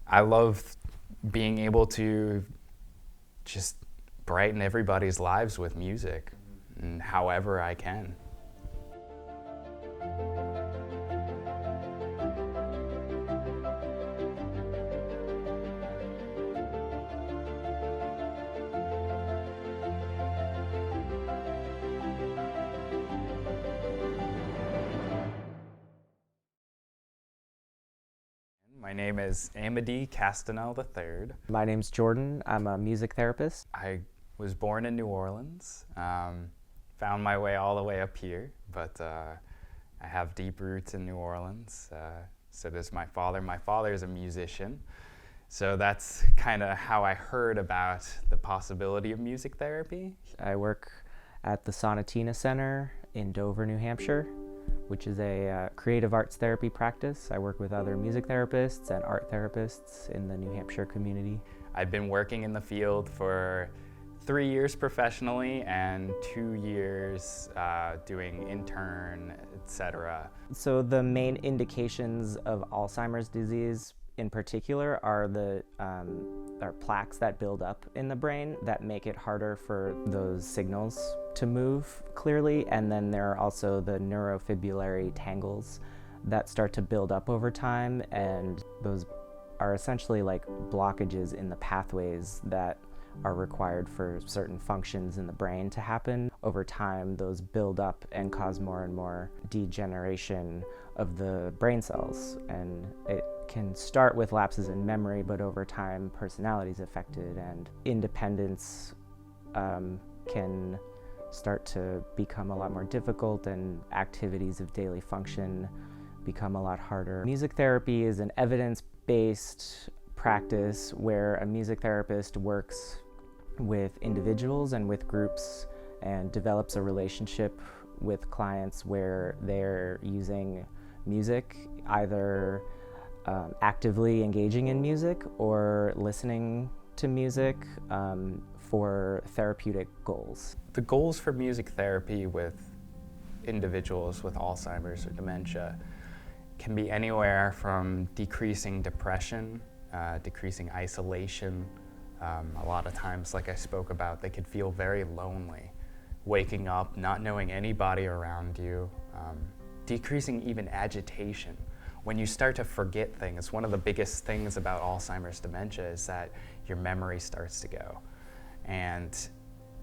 I love being able to just brighten everybody's lives with music, and however I can. My name is Amity Castanel III. My name's Jordan. I'm a music therapist. I was born in New Orleans, found my way all the way up here, but I have deep roots in New Orleans. So does my father. My father is a musician, so that's kind of how I heard about the possibility of music therapy. I work at the Sonatina Center in Dover, New Hampshire, which is a creative arts therapy practice. I work with other music therapists and art therapists in the New Hampshire community. I've been working in the field for 3 years professionally and 2 years doing intern, etc. So the main indications of Alzheimer's disease in particular are are plaques that build up in the brain that make it harder for those signals to move clearly, and then there are also the neurofibrillary tangles that start to build up over time, and those are essentially like blockages in the pathways that are required for certain functions in the brain to happen. Over time, those build up and cause more and more degeneration of the brain cells, and it can start with lapses in memory, but over time personality is affected and independence can start to become a lot more difficult, and activities of daily function become a lot harder. Music therapy is an evidence-based practice where a music therapist works with individuals and with groups and develops a relationship with clients where they're using music, either actively engaging in music or listening to music for therapeutic goals. The goals for music therapy with individuals with Alzheimer's or dementia can be anywhere from decreasing depression, decreasing isolation. A lot of times, like I spoke about, they could feel very lonely, waking up, not knowing anybody around you, decreasing even agitation. When you start to forget things, one of the biggest things about Alzheimer's dementia is that your memory starts to go. And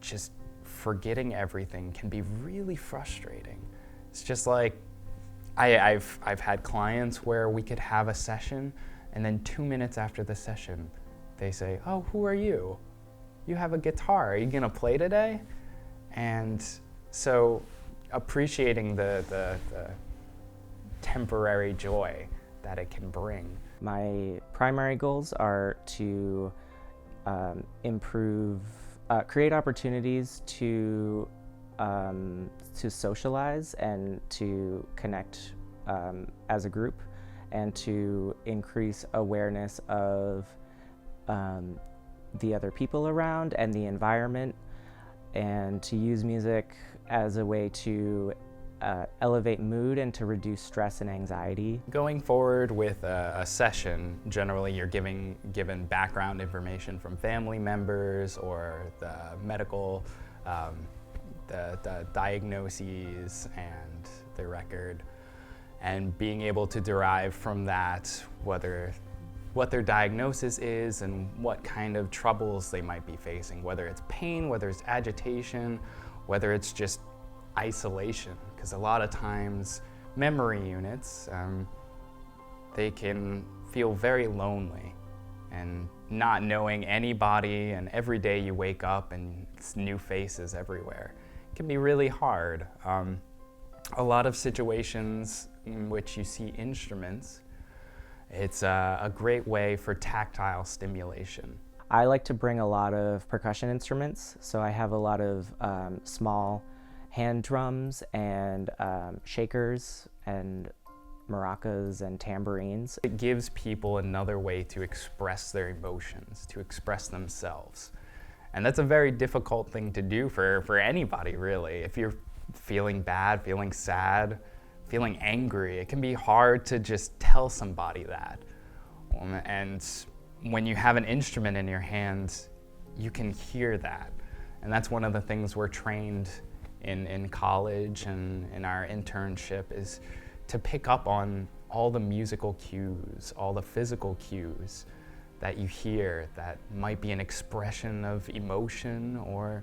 just forgetting everything can be really frustrating. It's just like, I've had clients where we could have a session, and then 2 minutes after the session, they say, "Oh, who are you? You have a guitar. Are you gonna play today?" And so appreciating the temporary joy that it can bring. My primary goals are to create opportunities to socialize and to connect as a group, and to increase awareness of the other people around and the environment, and to use music as a way to elevate mood and to reduce stress and anxiety. Going forward with a session, generally you're given background information from family members or the medical, the diagnoses and the record, and being able to derive from that what their diagnosis is and what kind of troubles they might be facing, whether it's pain, whether it's agitation, whether it's just isolation, because a lot of times memory units, they can feel very lonely, and not knowing anybody, and every day you wake up and it's new faces everywhere. It can be really hard. A lot of situations in which you see instruments, it's a great way for tactile stimulation. I like to bring a lot of percussion instruments, so I have a lot of small hand drums and shakers and maracas and tambourines. It gives people another way to express their emotions, to express themselves. And that's a very difficult thing to do for anybody, really. If you're feeling bad, feeling sad, feeling angry, it can be hard to just tell somebody that. And when you have an instrument in your hand, you can hear that. And that's one of the things we're trained in college and in our internship, is to pick up on all the musical cues, all the physical cues that you hear that might be an expression of emotion or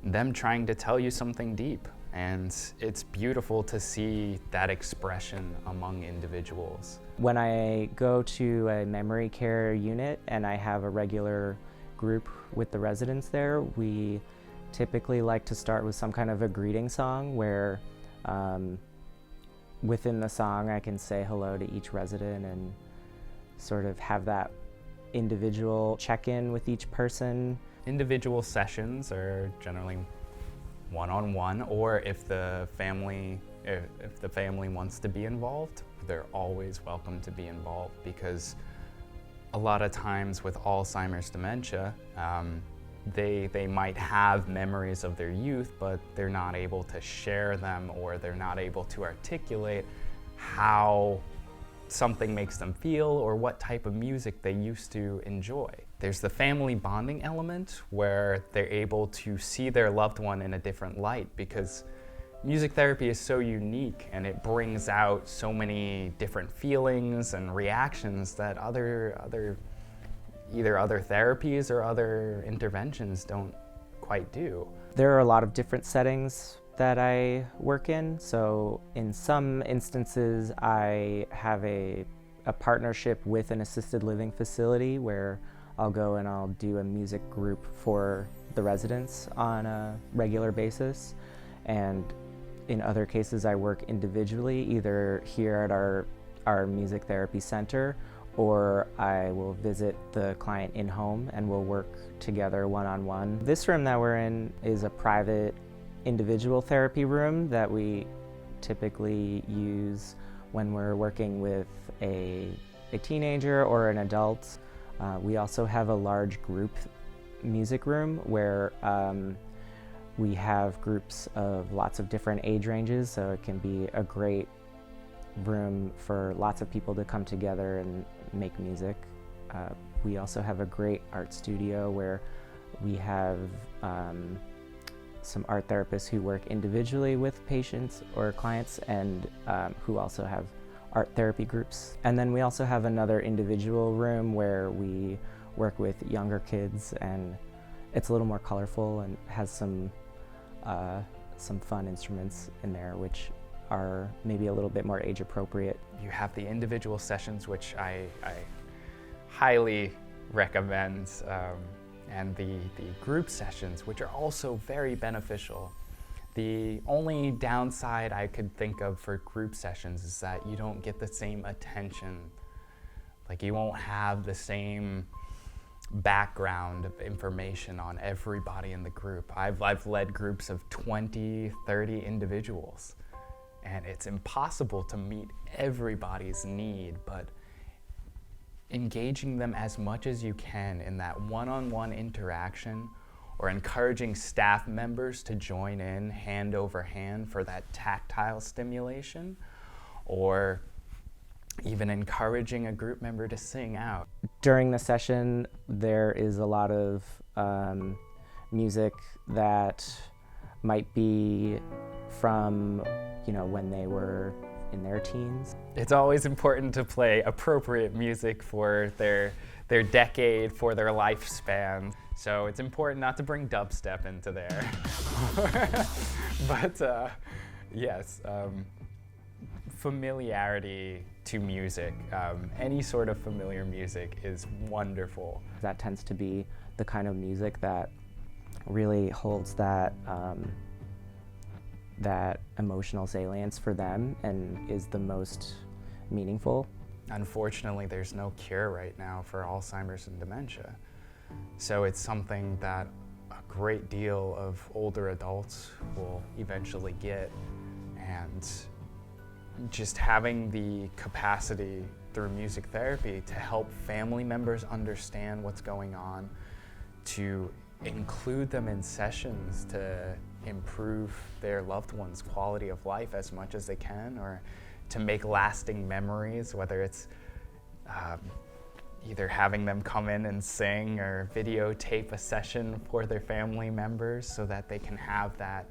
them trying to tell you something deep. And it's beautiful to see that expression among individuals. When I go to a memory care unit and I have a regular group with the residents there, we typically like to start with some kind of a greeting song where within the song I can say hello to each resident and sort of have that individual check-in with each person. Individual sessions are generally one-on-one, or if the family wants to be involved, they're always welcome to be involved, because a lot of times with Alzheimer's dementia, they might have memories of their youth, but they're not able to share them, or they're not able to articulate how something makes them feel or what type of music they used to enjoy. There's the family bonding element where they're able to see their loved one in a different light, because music therapy is so unique and it brings out so many different feelings and reactions that either other therapies or other interventions don't quite do. There are a lot of different settings that I work in. So in some instances, I have a partnership with an assisted living facility where I'll go and I'll do a music group for the residents on a regular basis. And in other cases, I work individually, either here at our music therapy center, or I will visit the client in home and we'll work together one-on-one. This room that we're in is a private individual therapy room that we typically use when we're working with a teenager or an adult. We also have a large group music room where we have groups of lots of different age ranges, so it can be a great room for lots of people to come together and make music. We also have a great art studio where we have some art therapists who work individually with patients or clients and who also have art therapy groups. And then we also have another individual room where we work with younger kids, and it's a little more colorful and has some fun instruments in there which are maybe a little bit more age appropriate. You have the individual sessions, which I highly recommend, and the group sessions, which are also very beneficial. The only downside I could think of for group sessions is that you don't get the same attention. Like, you won't have the same background of information on everybody in the group. I've led groups of 20, 30 individuals, and it's impossible to meet everybody's need, but engaging them as much as you can in that one-on-one interaction, or encouraging staff members to join in hand over hand for that tactile stimulation, or even encouraging a group member to sing out. During the session, there is a lot of music that might be from, when they were in their teens. It's always important to play appropriate music for their decade, for their lifespan. So it's important not to bring dubstep into there. But yes, familiarity to music, any sort of familiar music is wonderful. That tends to be the kind of music that really holds that emotional salience for them and is the most meaningful. Unfortunately, there's no cure right now for Alzheimer's and dementia. So it's something that a great deal of older adults will eventually get, and just having the capacity through music therapy to help family members understand what's going on, to include them in sessions to improve their loved one's quality of life as much as they can, or to make lasting memories, whether it's either having them come in and sing or videotape a session for their family members so that they can have that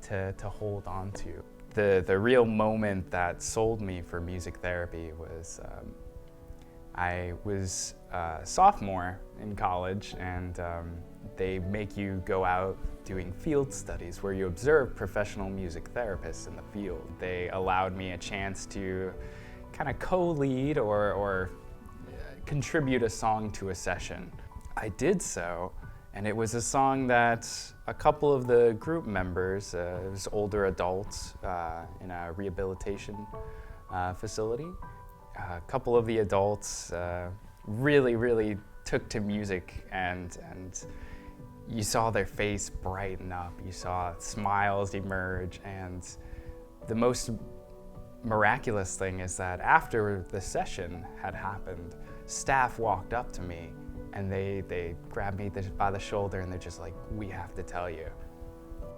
to hold on to. The real moment that sold me for music therapy was I was a sophomore in college, and they make you go out doing field studies where you observe professional music therapists in the field. They allowed me a chance to kind of co-lead or contribute a song to a session. I did so, and it was a song that a couple of the group members, it was older adults in a rehabilitation facility. A couple of the adults really took to music, and you saw their face brighten up. You saw smiles emerge, and the most miraculous thing is that after the session had happened, staff walked up to me and they grabbed me by the shoulder and they're just like, "We have to tell you,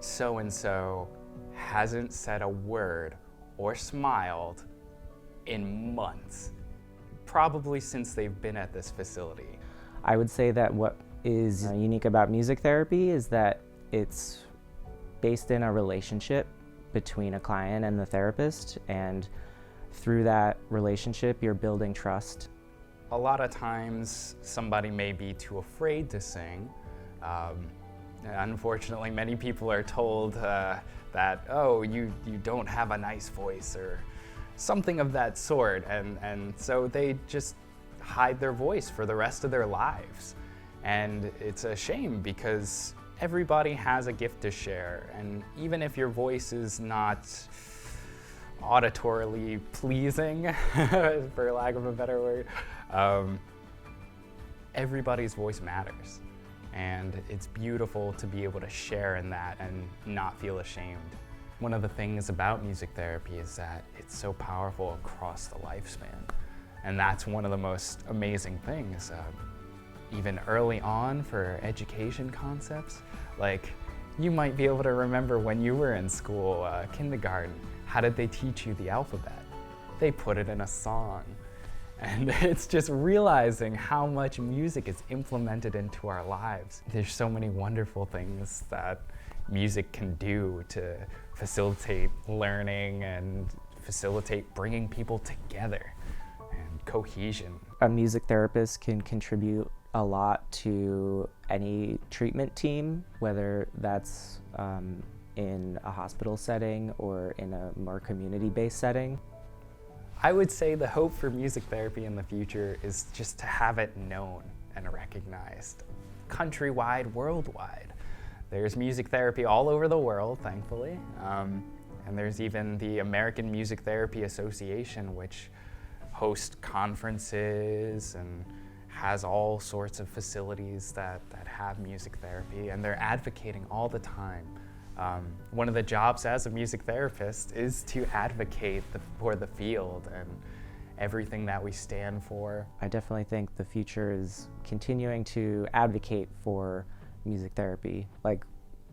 so-and-so hasn't said a word or smiled in months, probably since they've been at this facility." I would say that what is unique about music therapy is that it's based in a relationship between a client and the therapist, and through that relationship you're building trust. A lot of times somebody may be too afraid to sing. Unfortunately, many people are told that, oh, you don't have a nice voice or something of that sort, and so they just hide their voice for the rest of their lives. And it's a shame because everybody has a gift to share, and even if your voice is not auditorily pleasing, for lack of a better word, everybody's voice matters. And it's beautiful to be able to share in that and not feel ashamed. One of the things about music therapy is that it's so powerful across the lifespan. And that's one of the most amazing things. Even early on for education concepts, like you might be able to remember when you were in school, kindergarten, how did they teach you the alphabet? They put it in a song. And it's just realizing how much music is implemented into our lives. There's so many wonderful things that music can do to facilitate learning and facilitate bringing people together and cohesion. A music therapist can contribute a lot to any treatment team, whether that's in a hospital setting or in a more community-based setting. I would say the hope for music therapy in the future is just to have it known and recognized, countrywide, worldwide. There's music therapy all over the world, thankfully, and there's even the American Music Therapy Association, which hosts conferences and has all sorts of facilities that have music therapy, and they're advocating all the time. One of the jobs as a music therapist is to advocate for the field and everything that we stand for. I definitely think the future is continuing to advocate for music therapy, like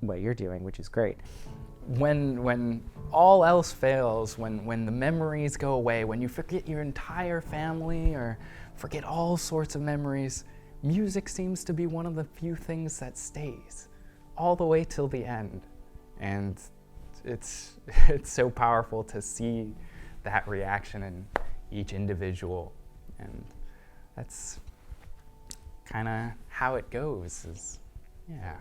what you're doing, which is great. When all else fails, when the memories go away, when you forget your entire family or forget all sorts of memories, music seems to be one of the few things that stays all the way till the end. And it's so powerful to see that reaction in each individual, and that's kind of how it goes. Yeah.